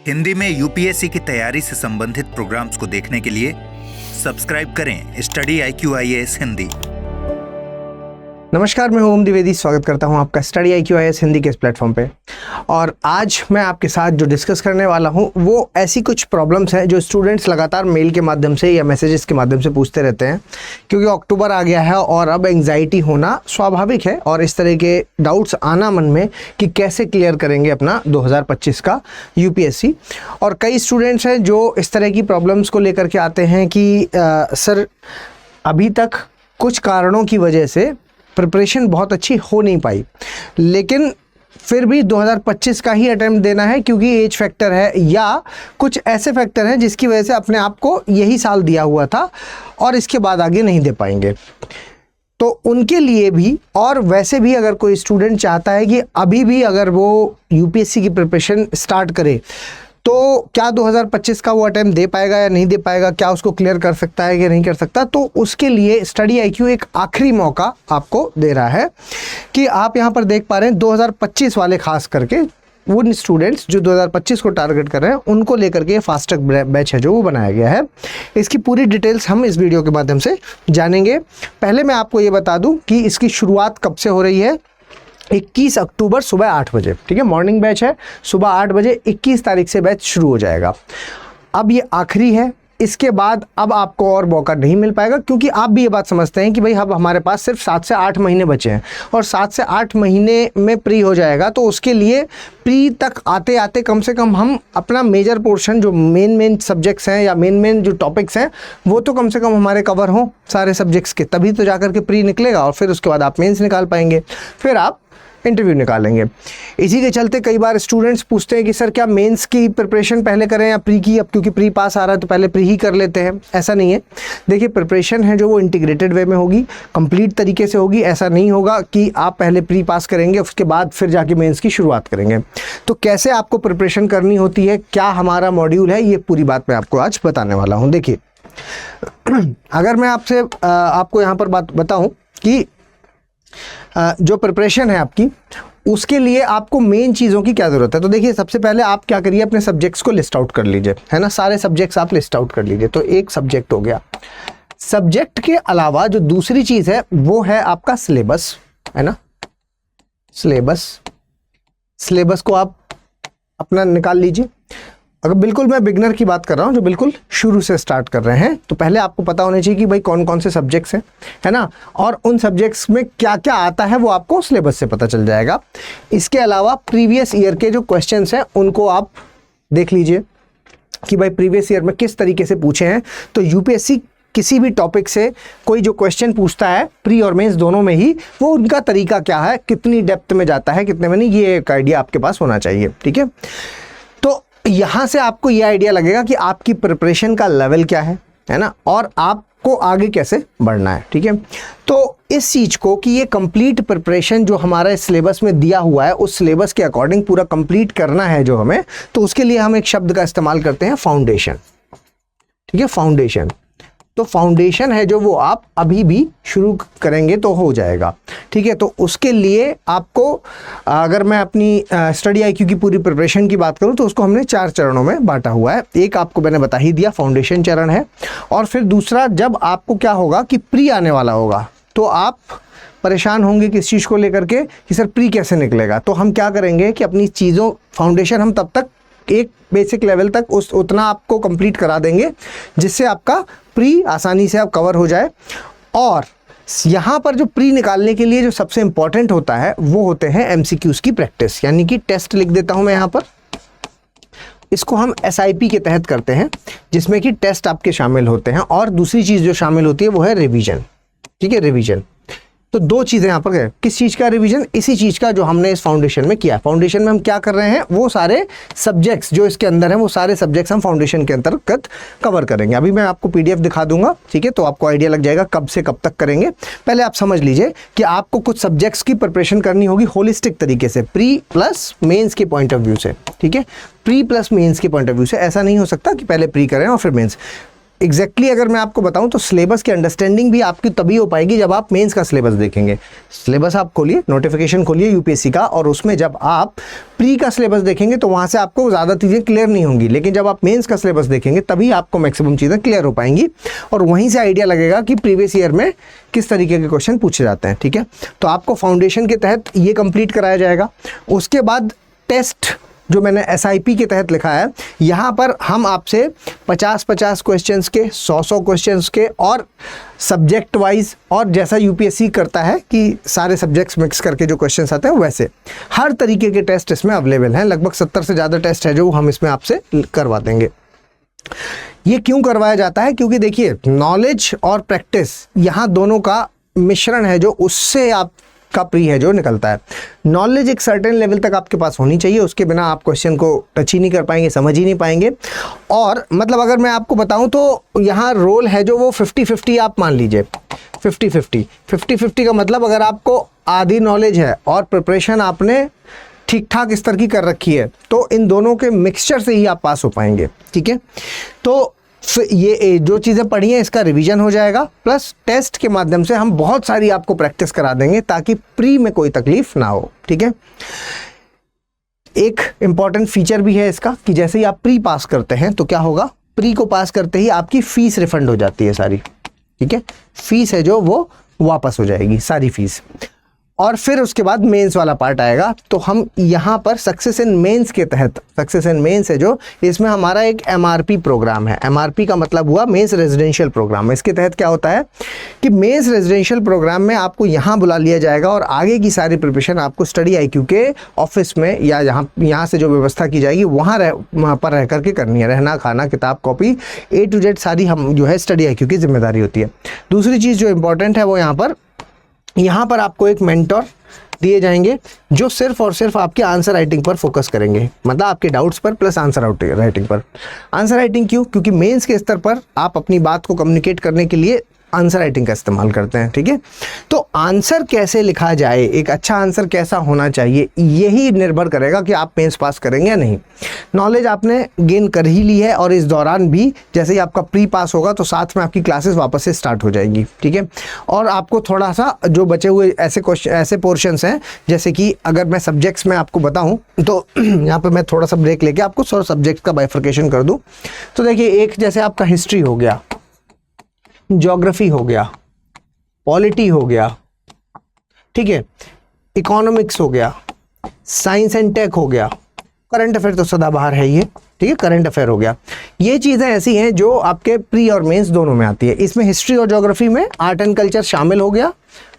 हिंदी में यूपीएससी की तैयारी से संबंधित प्रोग्राम्स को देखने के लिए सब्सक्राइब करें स्टडी IQ-IAS हिंदी। नमस्कार, मैं ओम द्विवेदी स्वागत करता हूं आपका स्टडी IQ-IAS हिंदी के इस प्लेटफॉर्म पे। और आज मैं आपके साथ जो डिस्कस करने वाला हूं वो ऐसी कुछ प्रॉब्लम्स हैं जो स्टूडेंट्स लगातार मेल के माध्यम से या मैसेजेस के माध्यम से पूछते रहते हैं, क्योंकि अक्टूबर आ गया है और अब एंग्जाइटी होना स्वाभाविक है और इस तरह के डाउट्स आना मन में कि कैसे क्लियर करेंगे अपना 2025 का यूपीएससी। और कई स्टूडेंट्स हैं जो इस तरह की प्रॉब्लम्स को लेकर के आते हैं कि सर अभी तक कुछ कारणों की वजह से प्रिपरेशन बहुत अच्छी हो नहीं पाई, लेकिन फिर भी 2025 का ही अटेम्प्ट देना है क्योंकि एज फैक्टर है या कुछ ऐसे फैक्टर हैं जिसकी वजह से अपने आप को यही साल दिया हुआ था और इसके बाद आगे नहीं दे पाएंगे। तो उनके लिए भी और वैसे भी अगर कोई स्टूडेंट चाहता है कि अभी भी अगर वो यूपीएससी की प्रिपरेशन स्टार्ट करे तो क्या 2025 का वो अटेम्प्ट दे पाएगा या नहीं दे पाएगा, क्या उसको क्लियर कर सकता है कि नहीं कर सकता, तो उसके लिए स्टडी IQ एक आखिरी मौका आपको दे रहा है कि आप यहाँ पर देख पा रहे हैं 2025 वाले खास करके उन स्टूडेंट्स जो 2025 को टारगेट कर रहे हैं उनको लेकर के फास्ट ट्रैक बैच है जो वो बनाया गया है। इसकी पूरी डिटेल्स हम इस वीडियो के माध्यम से जानेंगे। पहले मैं आपको ये बता दूँ कि इसकी शुरुआत कब से हो रही है। 21 अक्टूबर सुबह 8 बजे, ठीक है, मॉर्निंग बैच है, सुबह 8 बजे 21 तारीख से बैच शुरू हो जाएगा। अब ये आखिरी है, इसके बाद अब आपको और मौका नहीं मिल पाएगा, क्योंकि आप भी ये बात समझते हैं कि भाई अब हमारे पास सिर्फ 7 से 8 महीने बचे हैं और 7 से 8 महीने में प्री हो जाएगा। तो उसके लिए प्री तक आते आते कम से कम हम अपना मेजर पोर्शन जो मेन सब्जेक्ट्स हैं या मेन जो टॉपिक्स हैं वो तो कम से कम हमारे कवर हों सारे सब्जेक्ट्स के, तभी तो जाकर के प्री निकलेगा और फिर उसके बाद आप मेंस निकाल पाएंगे, फिर आप इंटरव्यू निकालेंगे। इसी के चलते कई बार स्टूडेंट्स पूछते हैं कि सर क्या मेंस की प्रिपरेशन पहले करें या प्री की, अब क्योंकि प्री पास आ रहा है तो पहले प्री ही कर लेते हैं। ऐसा नहीं है, देखिए प्रिपरेशन है जो वो इंटीग्रेटेड वे में होगी, कंप्लीट तरीके से होगी। ऐसा नहीं होगा कि आप पहले प्री पास करेंगे उसके बाद फिर जाके मेंस की शुरुआत करेंगे। तो कैसे आपको प्रिपरेशन करनी होती है, क्या हमारा मॉड्यूल है, ये पूरी बात मैं आपको आज बताने वाला हूँ। देखिए अगर मैं आपको यहाँ पर बात बताऊँ कि जो प्रिपरेशन है आपकी उसके लिए आपको मेन चीज़ों की क्या ज़रूरत है, तो देखिए सबसे पहले आप क्या करिए, अपने सब्जेक्ट्स को लिस्ट आउट कर लीजिए, है ना, सारे सब्जेक्ट्स आप लिस्ट आउट कर लीजिए। तो एक सब्जेक्ट हो गया। सब्जेक्ट के अलावा जो दूसरी चीज़ है वो है आपका सिलेबस, है ना, सिलेबस को आप अपना निकाल लीजिए। अगर बिल्कुल मैं बिगनर की बात कर रहा हूँ जो बिल्कुल शुरू से स्टार्ट कर रहे हैं, तो पहले आपको पता होना चाहिए कि भाई कौन कौन से सब्जेक्ट्स हैं, है ना, और उन सब्जेक्ट्स में क्या क्या आता है वो आपको सिलेबस से पता चल जाएगा। इसके अलावा प्रीवियस ईयर के जो क्वेश्चंस हैं उनको आप देख लीजिए कि भाई प्रीवियस ईयर में किस तरीके से पूछे हैं। तो यूपीएससी किसी भी टॉपिक से कोई जो क्वेश्चन पूछता है प्री और मेंस दोनों में ही, वो उनका तरीका क्या है, कितनी डेप्थ में जाता है, कितने में नहीं, ये एक आइडिया आपके पास होना चाहिए, ठीक है। तो यहाँ से आपको ये आइडिया लगेगा कि आपकी प्रिपरेशन का लेवल क्या है ना, और आपको आगे कैसे बढ़ना है, ठीक है। तो इस चीज़ को कि ये कंप्लीट प्रिपरेशन जो हमारा सिलेबस में दिया हुआ है उस सिलेबस के अकॉर्डिंग पूरा कंप्लीट करना है जो हमें, तो उसके लिए हम एक शब्द का इस्तेमाल करते हैं फाउंडेशन, ठीक है, फाउंडेशन। तो फाउंडेशन है जो वो आप अभी भी शुरू करेंगे तो हो जाएगा, ठीक है। तो उसके लिए आपको, अगर मैं अपनी स्टडी IQ की पूरी प्रिपरेशन की बात करूं तो उसको हमने 4 चरणों में बांटा हुआ है। एक आपको मैंने बता ही दिया, फाउंडेशन चरण है, और फिर दूसरा जब आपको क्या होगा कि प्री आने वाला होगा तो आप परेशान होंगे किस चीज़ को लेकर के कि सर प्री कैसे निकलेगा। तो हम क्या करेंगे कि अपनी चीज़ों फाउंडेशन हम तब तक एक बेसिक लेवल तक उतना आपको कंप्लीट करा देंगे जिससे आपका प्री आसानी से आप कवर हो जाए। और यहाँ पर जो प्री निकालने के लिए जो सबसे इम्पॉर्टेंट होता है वो होते हैं MCQs की प्रैक्टिस, यानी कि टेस्ट लिख देता हूँ मैं यहाँ पर। इसको हम SIP के तहत करते हैं जिसमें कि टेस्ट आपके शामिल होते हैं, और दूसरी चीज़ जो शामिल होती है वो है रिवीजन, ठीक है, रिवीजन। तो 2 चीज़ें यहाँ पर है, किस चीज़ का रिवीजन, इसी चीज़ का जो हमने इस फाउंडेशन में किया। फाउंडेशन में हम क्या कर रहे हैं, वो सारे सब्जेक्ट्स जो इसके अंदर हैं वो सारे सब्जेक्ट्स हम फाउंडेशन के अंतर्गत कवर करेंगे। अभी मैं आपको PDF दिखा दूंगा, ठीक है, तो आपको आइडिया लग जाएगा कब से कब तक करेंगे। पहले आप समझ लीजिए कि आपको कुछ सब्जेक्ट्स की प्रिपरेशन करनी होगी होलिस्टिक तरीके से, प्री प्लस मेन्स के पॉइंट ऑफ व्यू से, ठीक है, प्री प्लस मेन्स के पॉइंट ऑफ व्यू से। ऐसा नहीं हो सकता कि पहले प्री करें और फिर मेन्स। एग्जैक्टली अगर मैं आपको बताऊं तो सिलेबस की अंडरस्टैंडिंग भी आपकी तभी हो पाएगी जब आप मेंस का सिलेबस देखेंगे। सिलेबस आप खोलिए, नोटिफिकेशन खोलिए यूपीएससी का, और उसमें जब आप प्री का सिलेबस देखेंगे तो वहाँ से आपको ज़्यादा चीज़ें क्लियर नहीं होंगी, लेकिन जब आप मेंस का सिलेबस देखेंगे तभी आपको मैक्सिमम चीज़ें क्लियर हो पाएंगी और वहीं से आइडिया लगेगा कि प्रीवियस ईयर में किस तरीके के क्वेश्चन पूछे जाते हैं। ठीक है, तो आपको फाउंडेशन के तहत ये कंप्लीट कराया जाएगा। उसके बाद टेस्ट जो मैंने SIP के तहत लिखा है, यहाँ पर हम आपसे 50-50 क्वेश्चंस के, 100-100 क्वेश्चंस के और सब्जेक्ट वाइज, और जैसा यूपीएससी करता है कि सारे सब्जेक्ट्स मिक्स करके जो क्वेश्चंस आते हैं वैसे हर तरीके के टेस्ट इसमें अवेलेबल हैं। लगभग 70 से ज़्यादा टेस्ट है जो हम इसमें आपसे करवा देंगे। ये क्यों करवाया जाता है? क्योंकि देखिए, नॉलेज और प्रैक्टिस यहाँ दोनों का मिश्रण है जो उससे आपका प्री है जो निकलता है। नॉलेज एक सर्टेन लेवल तक आपके पास होनी चाहिए, उसके बिना आप क्वेश्चन को टच ही नहीं कर पाएंगे, समझ ही नहीं पाएंगे। और मतलब अगर मैं आपको बताऊं तो यहाँ रोल है जो वो 50-50 आप मान लीजिए, 50-50 का मतलब अगर आपको आधी नॉलेज है और प्रिपरेशन आपने ठीक ठाक स्तर की कर रखी है तो इन दोनों के मिक्सचर से ही आप पास हो पाएंगे। ठीक है, तो ये जो चीज़ें पढ़ी हैं इसका रिवीजन हो जाएगा, प्लस टेस्ट के माध्यम से हम बहुत सारी आपको प्रैक्टिस करा देंगे ताकि प्री में कोई तकलीफ ना हो। ठीक है, एक इम्पॉर्टेंट फीचर भी है इसका कि जैसे ही आप प्री पास करते हैं तो क्या होगा, प्री को पास करते ही आपकी फीस रिफंड हो जाती है सारी। ठीक है, फीस है जो वो वापस हो जाएगी सारी फीस। और फिर उसके बाद मेंस वाला पार्ट आएगा, तो हम यहाँ पर सक्सेस इन मेंस के तहत, सक्सेस इन मेंस है जो, इसमें हमारा एक MRP प्रोग्राम है। MRP का मतलब हुआ मेंस रेजिडेंशियल प्रोग्राम। इसके तहत क्या होता है कि मेंस रेजिडेंशियल प्रोग्राम में आपको यहाँ बुला लिया जाएगा और आगे की सारी प्रिपरेशन आपको स्टडी IQ के ऑफिस में या यहाँ से जो व्यवस्था की जाएगी वहाँ पर रह करके करनी है। रहना, खाना, किताब, कॉपी, A to Z सारी हम जो है स्टडी IQ की जिम्मेदारी होती है। दूसरी चीज़ जो इम्पोर्टेंट है वो यहाँ पर आपको एक मेंटर दिए जाएंगे जो सिर्फ और सिर्फ आपके आंसर राइटिंग पर फोकस करेंगे, मतलब आपके डाउट्स पर प्लस आंसर राइटिंग पर। आंसर राइटिंग क्यों? क्योंकि मेंस के स्तर पर आप अपनी बात को कम्युनिकेट करने के लिए आंसर राइटिंग का इस्तेमाल करते हैं। ठीक है, तो आंसर कैसे लिखा जाए, एक अच्छा आंसर कैसा होना चाहिए, यही निर्भर करेगा कि आप मेंस पास करेंगे या नहीं। नॉलेज आपने गेन कर ही ली है और इस दौरान भी जैसे ही आपका प्री पास होगा तो साथ में आपकी क्लासेस वापस से स्टार्ट हो जाएगी। ठीक है, और आपको थोड़ा सा जो बचे हुए ऐसे पोर्शंस हैं, जैसे कि अगर मैं सब्जेक्ट्स में आपको बताऊँ तो यहाँ पर मैं थोड़ा सा ब्रेक लेके आपको थोड़ा सब्जेक्ट्स का बाइफर्केशन कर दूँ। तो देखिए, एक जैसे आपका हिस्ट्री हो गया, ज्योग्राफी हो गया, पॉलिटी हो गया, ठीक है, इकोनॉमिक्स हो गया, साइंस एंड टेक हो गया, करंट अफेयर तो सदाबहार है ये। ठीक है, करंट अफेयर हो गया। ये चीज़ें ऐसी हैं जो आपके प्री और मेंस दोनों में आती है। इसमें हिस्ट्री और ज्योग्राफी में आर्ट एंड कल्चर शामिल हो गया,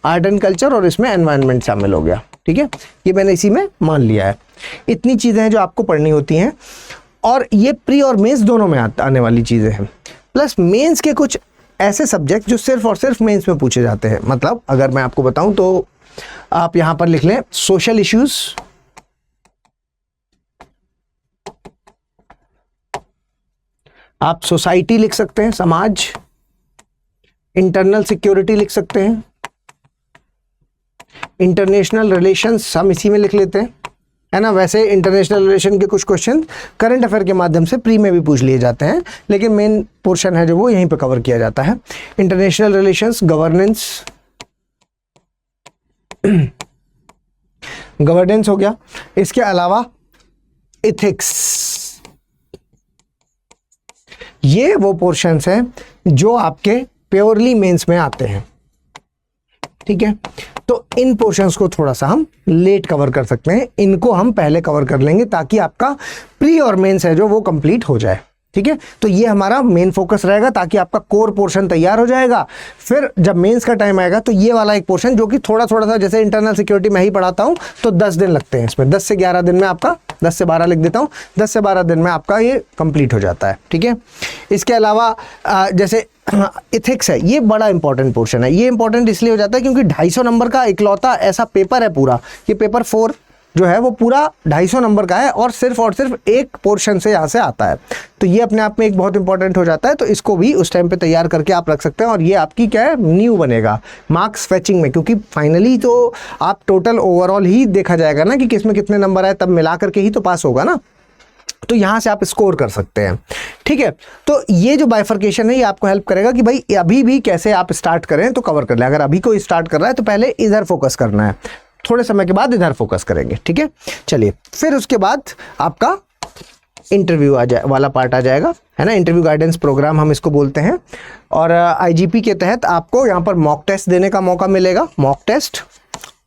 आर्ट एंड कल्चर, और इसमें एनवायरनमेंट शामिल हो गया। ठीक है, ये मैंने इसी में मान लिया है। इतनी चीज़ें हैं जो आपको पढ़नी होती हैं और ये प्री और मेंस दोनों में आने वाली चीज़ें हैं। प्लस मेंस के कुछ ऐसे सब्जेक्ट जो सिर्फ और सिर्फ मेंस में पूछे जाते हैं। मतलब अगर मैं आपको बताऊं तो आप यहां पर लिख लें सोशल इश्यूज, आप सोसाइटी लिख सकते हैं, समाज, इंटरनल सिक्योरिटी लिख सकते हैं, इंटरनेशनल रिलेशंस हम इसी में लिख लेते हैं, है ना। वैसे इंटरनेशनल रिलेशन के कुछ क्वेश्चन करंट अफेयर के माध्यम से प्री में भी पूछ लिए जाते हैं, लेकिन मेन पोर्शन है जो वो यहीं पे कवर किया जाता है। इंटरनेशनल रिलेशंस, गवर्नेंस, गवर्नेंस हो गया। इसके अलावा इथिक्स, ये वो पोर्शंस हैं जो आपके प्योरली मेंस में आते हैं। ठीक है, तो इन पोर्शंस को थोड़ा सा हम लेट कवर कर सकते हैं, इनको हम पहले कवर कर लेंगे ताकि आपका प्री और मेंस है जो वो कंप्लीट हो जाए। ठीक है, तो ये हमारा मेन फोकस रहेगा ताकि आपका कोर पोर्शन तैयार हो जाएगा। फिर जब मेंस का टाइम आएगा तो ये वाला एक पोर्शन जो कि थोड़ा थोड़ा सा, जैसे इंटरनल सिक्योरिटी मैं ही पढ़ाता हूँ तो 10 दिन लगते हैं इसमें, 10 से 11 दिन में आपका, 10 से 12 लिख देता हूँ, 10 से 12 दिन में आपका ये कंप्लीट हो जाता है। ठीक है, इसके अलावा जैसे इथिक्स है, ये बड़ा इंपॉर्टेंट पोर्शन है। ये इंपॉर्टेंट इसलिए हो जाता है क्योंकि 250 नंबर का इकलौता ऐसा पेपर है पूरा, ये पेपर 4 जो है वो पूरा 250 नंबर का है और सिर्फ एक पोर्शन से यहाँ से आता है। तो ये अपने आप में एक बहुत इंपॉर्टेंट हो जाता है, तो इसको भी उस टाइम पे तैयार करके आप रख सकते हैं और ये आपकी क्या है, न्यू बनेगा मार्क्स फेचिंग में, क्योंकि फाइनली तो आप टोटल ओवरऑल ही देखा जाएगा ना कि किसमें कितने नंबर आए, तब मिला करके ही तो पास होगा ना। तो यहाँ से आप स्कोर कर सकते हैं। ठीक है। तो ये जो बाइफर्केशन है ये आपको हेल्प करेगा कि भाई अभी भी कैसे आप स्टार्ट करें तो कवर कर ले। अगर अभी कोई स्टार्ट कर रहा है तो पहले इधर फोकस करना है, थोड़े समय के बाद इधर फोकस करेंगे, ठीक है। चलिए, फिर उसके बाद आपका इंटरव्यू वाला पार्ट आ जाएगा, है ना। इंटरव्यू गाइडेंस प्रोग्राम हम इसको बोलते हैं। और आईजीपी के तहत आपको यहाँ पर मॉक टेस्ट देने का मौका मिलेगा, मॉक टेस्ट।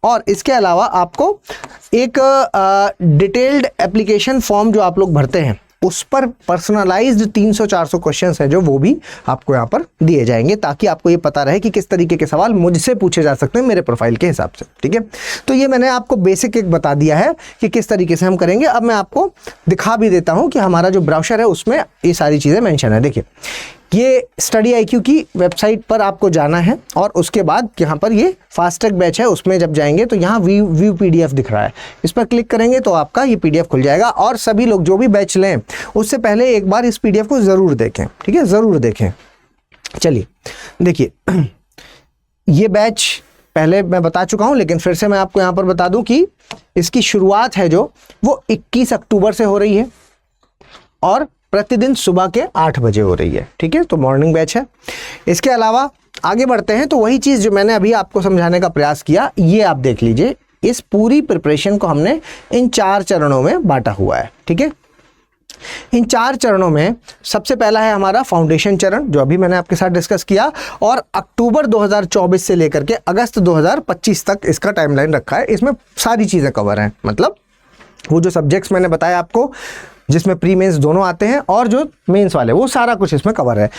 और इसके अलावा आपको एक डिटेल्ड एप्लीकेशन फॉर्म जो आप लोग भरते हैं उस पर पर्सनलाइज्ड 300-400 क्वेश्चंस हैं जो वो भी आपको यहाँ पर दिए जाएंगे, ताकि आपको ये पता रहे कि किस तरीके के सवाल मुझसे पूछे जा सकते हैं मेरे प्रोफाइल के हिसाब से, ठीक है। तो ये मैंने आपको बेसिक एक बता दिया है कि किस तरीके से हम करेंगे। अब मैं आपको दिखा भी देता हूँ कि हमारा जो ब्राउज़र है उसमें ये सारी चीज़ें मेंशन है। देखिए, ये स्टडी IQ की वेबसाइट पर आपको जाना है और उसके बाद यहाँ पर ये फास्ट ट्रैक बैच है, उसमें जब जाएंगे तो यहाँ व्यू PDF दिख रहा है, इस पर क्लिक करेंगे तो आपका ये PDF खुल जाएगा। और सभी लोग जो भी बैच लें उससे पहले एक बार इस PDF को ज़रूर देखें, ठीक है, ज़रूर देखें। चलिए देखिए, ये बैच पहले मैं बता चुका हूँ, लेकिन फिर से मैं आपको यहाँ पर बता दूँ कि इसकी शुरुआत है जो वो 21 अक्टूबर से हो रही है और प्रतिदिन सुबह के 8 बजे हो रही है, ठीक है। तो मॉर्निंग बैच है। इसके अलावा आगे बढ़ते हैं तो वही चीज़ जो मैंने अभी आपको समझाने का प्रयास किया, ये आप देख लीजिए। इस पूरी प्रिपरेशन को हमने इन 4 चरणों में बांटा हुआ है, ठीक है। इन 4 चरणों में सबसे पहला है हमारा फाउंडेशन चरण, जो अभी मैंने आपके साथ डिस्कस किया, और अक्टूबर 2024 से लेकर के अगस्त 2025 तक इसका टाइमलाइन रखा है। इसमें सारी चीज़ें कवर हैं, मतलब वो जो सब्जेक्ट्स मैंने बताया आपको जिसमें प्री मेंस दोनों आते हैं और जो मेंस वाले, वो सारा कुछ इसमें कवर है।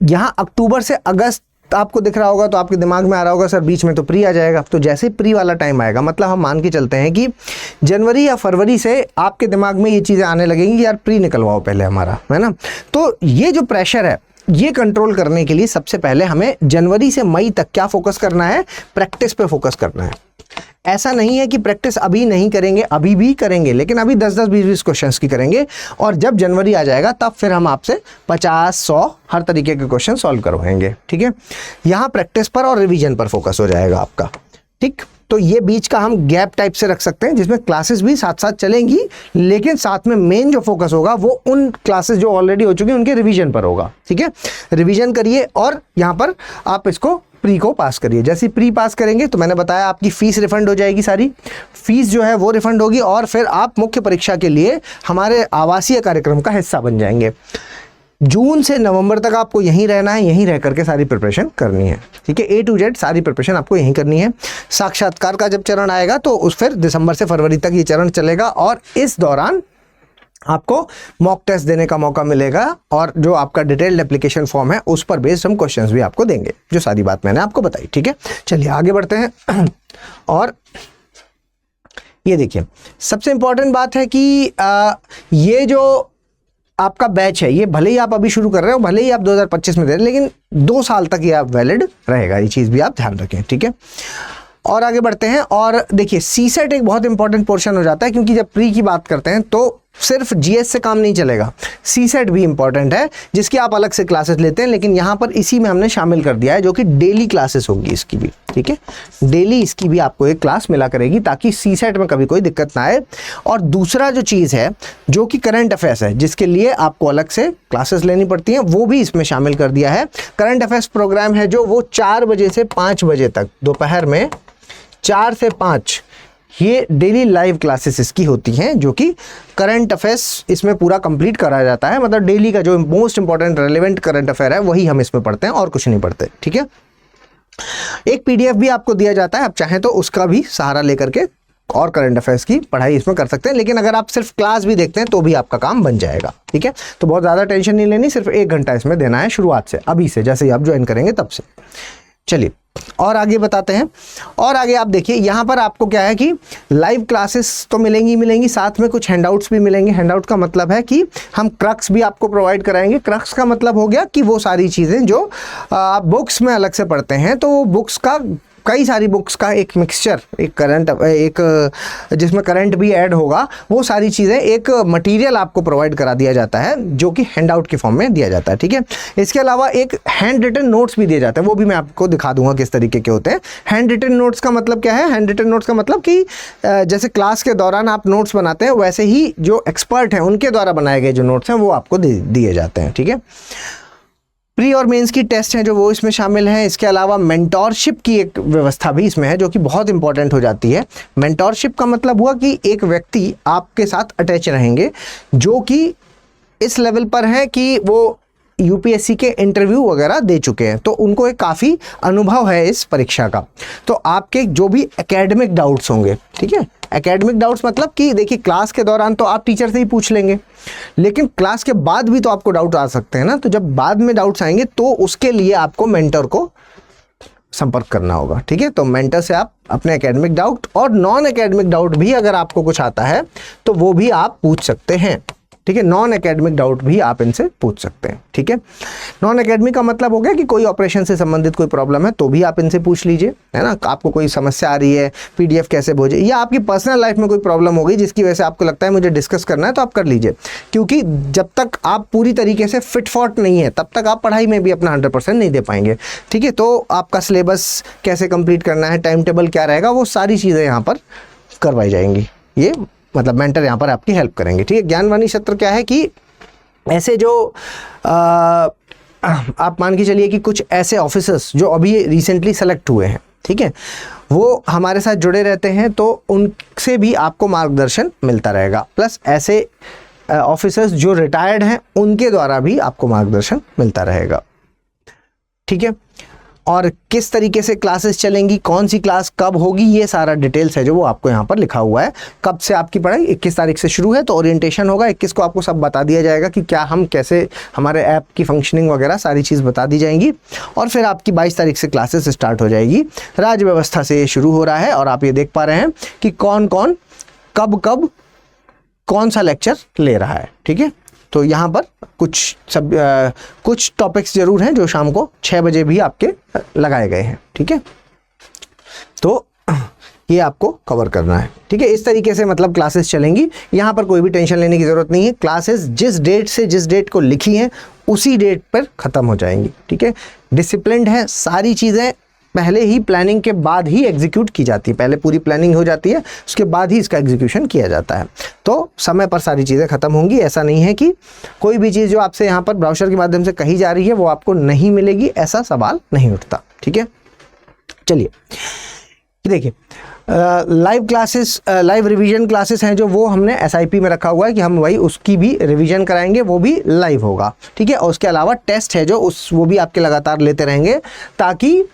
यहाँ अक्टूबर से अगस्त आपको दिख रहा होगा तो आपके दिमाग में आ रहा होगा सर बीच में तो प्री आ जाएगा। तो जैसे प्री वाला टाइम आएगा, मतलब हम मान के चलते हैं कि जनवरी या फरवरी से आपके दिमाग में ये चीज़ें आने लगेंगी, यार प्री निकलवाओ पहले हमारा, है ना। तो ये जो प्रेशर है ये कंट्रोल करने के लिए सबसे पहले हमें जनवरी से मई तक क्या फोकस करना है, प्रैक्टिस पे फोकस करना है। ऐसा नहीं है कि प्रैक्टिस अभी नहीं करेंगे, अभी भी करेंगे, लेकिन अभी 10-10, 20-20 क्वेश्चंस की करेंगे। और जब जनवरी आ जाएगा तब फिर हम आपसे 50-100 हर तरीके के क्वेश्चन सॉल्व करवाएंगे, ठीक है। यहाँ प्रैक्टिस पर और रिवीजन पर फोकस हो जाएगा आपका, ठीक। तो ये बीच का हम गैप टाइप से रख सकते हैं जिसमें क्लासेस भी साथ साथ चलेंगी, लेकिन साथ में मेन जो फोकस होगा वो उन क्लासेस जो ऑलरेडी हो चुकी हैं उनके रिवीजन पर होगा, ठीक है। रिवीजन करिए और यहाँ पर आप इसको प्री को पास करिए। जैसे प्री पास करेंगे तो मैंने बताया आपकी फ़ीस रिफंड हो जाएगी, सारी फीस जो है वो रिफंड होगी, और फिर आप मुख्य परीक्षा के लिए हमारे आवासीय कार्यक्रम का हिस्सा बन जाएंगे। जून से नवंबर तक आपको यहीं रहना है, यहीं रह करके सारी प्रिपरेशन करनी है, ठीक है। A to Z सारी प्रिपरेशन आपको यहीं करनी है। साक्षात्कार का जब चरण आएगा तो उस फिर दिसंबर से फरवरी तक ये चरण चलेगा, और इस दौरान आपको मॉक टेस्ट देने का मौका मिलेगा, और जो आपका डिटेल्ड एप्लीकेशन फॉर्म है उस पर बेस्ड हम क्वेश्चंस भी आपको देंगे, जो सारी बात मैंने आपको बताई, ठीक है। चलिए आगे बढ़ते हैं। और ये देखिए, सबसे इंपॉर्टेंट बात है कि ये जो आपका बैच है ये भले ही आप अभी शुरू कर रहे हो, भले ही आप 2025 में दे रहे हैं, लेकिन 2 साल तक ये आप वैलिड रहेगा, ये चीज़ भी आप ध्यान रखें, ठीक है। और आगे बढ़ते हैं। और देखिए, सीसेट एक बहुत इंपॉर्टेंट पोर्शन हो जाता है, क्योंकि जब प्री की बात करते हैं तो सिर्फ जीएस से काम नहीं चलेगा, सीसेट भी इंपॉर्टेंट है, जिसकी आप अलग से क्लासेस लेते हैं, लेकिन यहाँ पर इसी में हमने शामिल कर दिया है, जो कि डेली क्लासेस होगी इसकी भी, ठीक है। डेली इसकी भी आपको एक क्लास मिला करेगी, ताकि सीसेट में कभी कोई दिक्कत ना आए। और दूसरा जो चीज़ है जो कि करंट अफेयर्स है, जिसके लिए आपको अलग से क्लासेस लेनी पड़ती हैं, वो भी इसमें शामिल कर दिया है। करंट अफेयर्स प्रोग्राम है जो वो 4 बजे से 5 बजे तक, दोपहर में 4 से 5 ये डेली लाइव क्लासेस इसकी होती हैं, जो कि करंट अफेयर्स इसमें पूरा कंप्लीट कराया जाता है। मतलब डेली का जो most important relevant current affair है वही हम इसमें पढ़ते हैं और कुछ नहीं पढ़ते, ठीक है। एक PDF भी आपको दिया जाता है, आप चाहें तो उसका भी सहारा लेकर के और करंट अफेयर्स की पढ़ाई इसमें कर सकते हैं, लेकिन अगर आप सिर्फ क्लास भी देखते हैं तो भी आपका काम बन जाएगा, ठीक है। तो बहुत ज़्यादा टेंशन नहीं लेनी, सिर्फ 1 घंटा इसमें देना है शुरुआत से, अभी से, जैसे ही आप ज्वाइन करेंगे तब से। चलिए और आगे बताते हैं। और आगे आप देखिए, यहाँ पर आपको क्या है कि लाइव क्लासेस तो मिलेंगी, साथ में कुछ हैंडआउट्स भी मिलेंगे। हैंडआउट का मतलब है कि हम क्रक्स भी आपको प्रोवाइड कराएंगे। क्रक्स का मतलब हो गया कि वो सारी चीज़ें जो आप बुक्स में अलग से पढ़ते हैं, तो वो बुक्स का कई सारी बुक्स का एक मिक्सचर, जिसमें करंट भी ऐड होगा, वो सारी चीज़ें एक मटेरियल आपको प्रोवाइड करा दिया जाता है जो कि हैंड आउट के फॉर्म में दिया जाता है, ठीक है। इसके अलावा एक हैंड रिटन नोट्स भी दिए जाते हैं, वो भी मैं आपको दिखा दूंगा किस तरीके के होते हैं। हैंड रिटन नोट्स का मतलब क्या है? हैंड रिटन नोट्स का मतलब कि जैसे क्लास के दौरान आप नोट्स बनाते हैं, वैसे ही जो एक्सपर्ट हैं उनके द्वारा बनाए गए जो नोट्स हैं वो आपको दिए जाते हैं, ठीक है। प्री और मेंस की टेस्ट हैं जो वो इसमें शामिल हैं। इसके अलावा मेंटोरशिप की एक व्यवस्था भी इसमें है जो कि बहुत इंपॉर्टेंट हो जाती है। मेंटोरशिप का मतलब हुआ कि एक व्यक्ति आपके साथ अटैच रहेंगे जो कि इस लेवल पर है कि वो यूपीएससी के इंटरव्यू वगैरह दे चुके हैं, तो उनको एक काफ़ी अनुभव है इस परीक्षा का। तो आपके जो भी एकेडमिक डाउट्स होंगे, ठीक है, एकेडमिक डाउट्स मतलब कि देखिए क्लास के दौरान तो आप टीचर से ही पूछ लेंगे, लेकिन क्लास के बाद भी तो आपको डाउट आ सकते हैं ना। तो जब बाद में डाउट्स आएंगे तो उसके लिए आपको मेंटर को संपर्क करना होगा, ठीक है। तो मेंटर से आप अपने एकेडमिक डाउट और नॉन एकेडमिक डाउट भी अगर आपको कुछ आता है तो वो भी आप पूछ सकते हैं, ठीक है। नॉन एकेडमिक डाउट भी आप इनसे पूछ सकते हैं, ठीक है। नॉन एकेडमिक का मतलब हो गया कि कोई ऑपरेशन से संबंधित कोई प्रॉब्लम है तो भी आप इनसे पूछ लीजिए, है ना। आपको कोई समस्या आ रही है, पीडीएफ कैसे भेजे, या आपकी पर्सनल लाइफ में कोई प्रॉब्लम हो गई जिसकी वजह से आपको लगता है मुझे डिस्कस करना है, तो आप कर लीजिए। क्योंकि जब तक आप पूरी तरीके से फिट फॉट नहीं है तब तक आप पढ़ाई में भी अपना 100% नहीं दे पाएंगे, ठीक है। तो आपका सिलेबस कैसे कंप्लीट करना है, टाइम टेबल क्या रहेगा, वो सारी चीज़ें यहाँ पर करवाई जाएंगी। ये मतलब मेंटर यहाँ पर आपकी हेल्प करेंगे, ठीक है। ज्ञानवाणी सत्र क्या है कि ऐसे जो आप मान के चलिए कि कुछ ऐसे ऑफिसर्स जो अभी रिसेंटली सेलेक्ट हुए हैं, ठीक है, वो हमारे साथ जुड़े रहते हैं, तो उनसे भी आपको मार्गदर्शन मिलता रहेगा। प्लस ऐसे ऑफिसर्स जो रिटायर्ड हैं उनके द्वारा भी आपको मार्गदर्शन मिलता रहेगा, ठीक है। और किस तरीके से क्लासेस चलेंगी, कौन सी क्लास कब होगी, ये सारा डिटेल्स है जो वो आपको यहाँ पर लिखा हुआ है। कब से आपकी पढ़ाई 21 तारीख से शुरू है, तो ओरिएंटेशन होगा 21 को, आपको सब बता दिया जाएगा कि क्या हम कैसे, हमारे ऐप की फंक्शनिंग वगैरह सारी चीज़ बता दी जाएंगी। और फिर आपकी 22 तारीख से क्लासेस स्टार्ट हो जाएगी। राज्य व्यवस्था से ये शुरू हो रहा है और आप ये देख पा रहे हैं कि कौन कौन कब कब कौन सा लेक्चर ले रहा है, ठीक है। तो यहाँ पर कुछ टॉपिक्स ज़रूर हैं जो शाम को 6 बजे भी आपके लगाए गए हैं, ठीक है। तो ये आपको कवर करना है, ठीक है। इस तरीके से मतलब क्लासेस चलेंगी। यहाँ पर कोई भी टेंशन लेने की ज़रूरत नहीं है। क्लासेस जिस डेट से जिस डेट को लिखी हैं उसी डेट पर ख़त्म हो जाएंगी, ठीक है। डिसिप्लिन्ड है, सारी चीज़ें पहले ही प्लानिंग के बाद ही एग्जीक्यूट की जाती है। पहले पूरी प्लानिंग हो जाती है, उसके बाद ही इसका एग्जीक्यूशन किया जाता है। तो समय पर सारी चीज़ें ख़त्म होंगी। ऐसा नहीं है कि कोई भी चीज़ जो आपसे यहाँ पर ब्राउज़र के माध्यम से कही जा रही है वो आपको नहीं मिलेगी, ऐसा सवाल नहीं उठता, ठीक है। चलिए देखिए, live classes, live revision classes हैं जो वो हमने एसआईपी में रखा हुआ है कि हम वही उसकी भी रिवीजन कराएंगे, वो भी लाइव होगा, ठीक है। और उसके अलावा टेस्ट है जो वो भी आपके लगातार लेते रहेंगे ताकि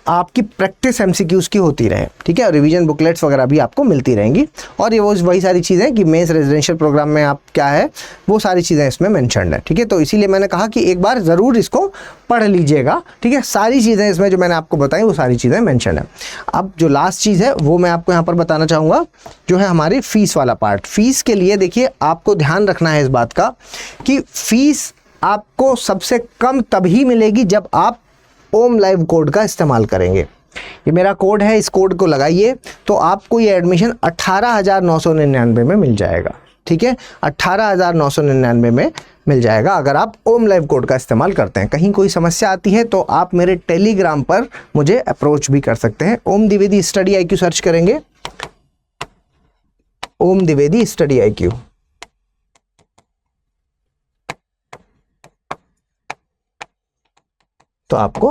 आपकी प्रैक्टिस एमसीक्यूज़ की होती रहे, ठीक है। रिवीजन बुकलेट्स वगैरह भी आपको मिलती रहेंगी। और ये वही सारी चीज़ें कि मेंस रेजिडेंशियल प्रोग्राम में आप क्या है वो सारी चीज़ें इसमें मेंशन्ड है, ठीक है। तो इसीलिए मैंने कहा कि एक बार ज़रूर इसको पढ़ लीजिएगा, ठीक है। सारी चीज़ें इसमें जो मैंने आपको बताई वो सारी चीज़ें मेंशन है। अब जो लास्ट चीज़ है वो मैं आपको यहाँ पर बताना चाहूँगा, जो है हमारी फ़ीस वाला पार्ट। फ़ीस के लिए देखिए आपको ध्यान रखना है इस बात का कि फ़ीस आपको सबसे कम तभी मिलेगी जब आप ओम लाइव कोड का इस्तेमाल करेंगे। ये मेरा कोड है, इस कोड को लगाइए तो आपको ये एडमिशन 18,999 में मिल जाएगा, ठीक है। 18,999 में मिल जाएगा अगर आप ओम लाइव कोड का इस्तेमाल करते हैं। कहीं कोई समस्या आती है तो आप मेरे टेलीग्राम पर मुझे अप्रोच भी कर सकते हैं। ओम द्विवेदी स्टडी IQ सर्च करेंगे, ओम द्विवेदी स्टडी IQ, तो आपको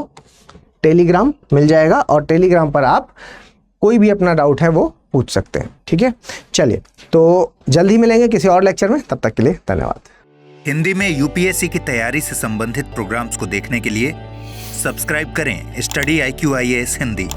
टेलीग्राम मिल जाएगा और टेलीग्राम पर आप कोई भी अपना डाउट है वो पूछ सकते हैं, ठीक है। चलिए, तो जल्द ही मिलेंगे किसी और लेक्चर में, तब तक के लिए धन्यवाद। हिंदी में यूपीएससी की तैयारी से संबंधित प्रोग्राम्स को देखने के लिए सब्सक्राइब करें स्टडी IQ IAS हिंदी।